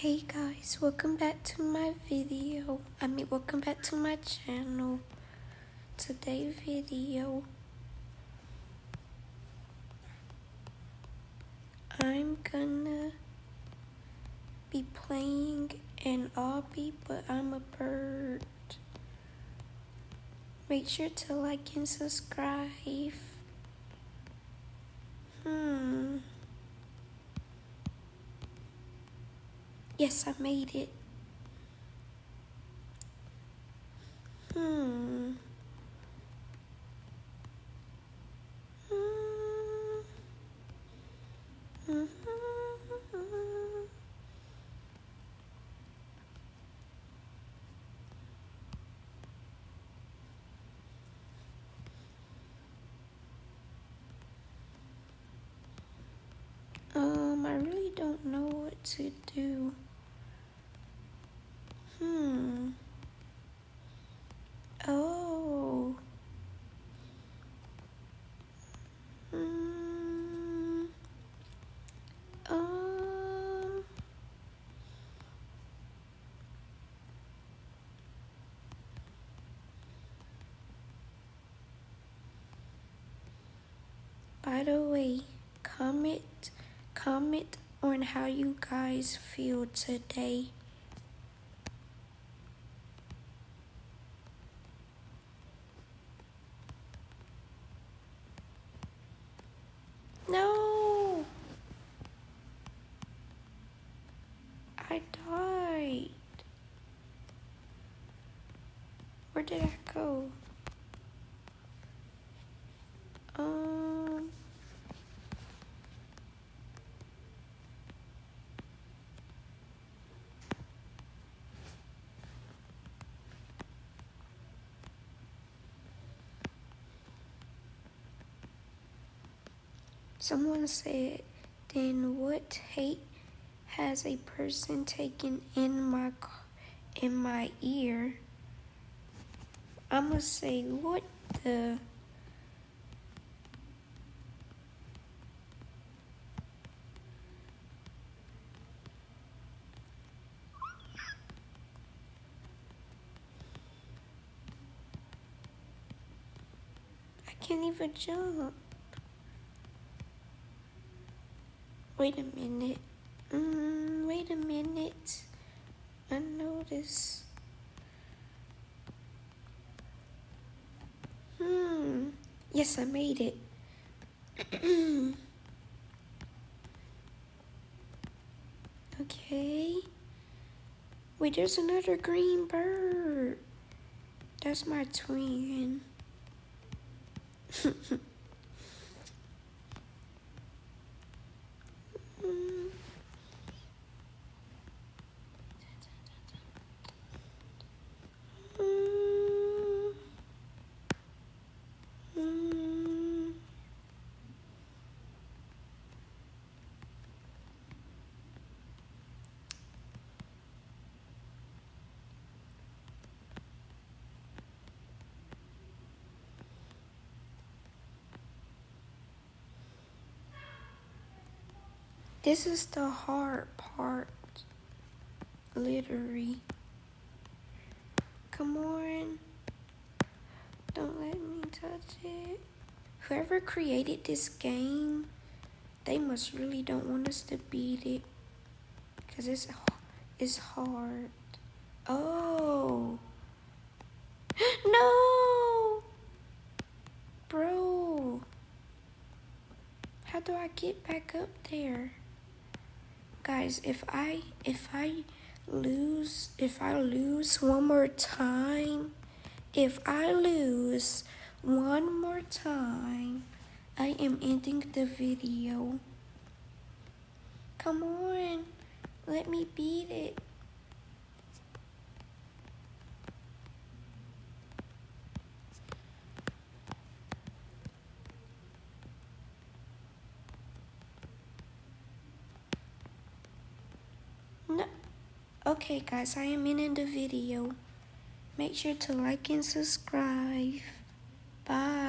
Hey guys, welcome back to my video. Welcome back to my channel. Today's video, I'm gonna be playing an obby, but I'm a bird. Make sure to like and subscribe. Yes, I made it. I really don't know what to do. Oh. Um. By the way, comment on how you guys feel today. No! I died. Where did I go? Someone said, then what hate has a person taken in my ear? I'ma say, what the? I can't even jump. Wait a minute. Wait a minute. I noticed. Yes, I made it. Okay. Wait, there's another green bird. That's my twin. This is the hard part, literally. Come on. Don't let me touch it. Whoever created this game, they must really don't want us to beat it. Because it's hard. Oh. No! Bro. How do I get back up there? Guys, if I lose one more time, I am ending the video. Come on, let me beat it. No. Okay, guys, I am ending the video. Make sure to like and subscribe. Bye.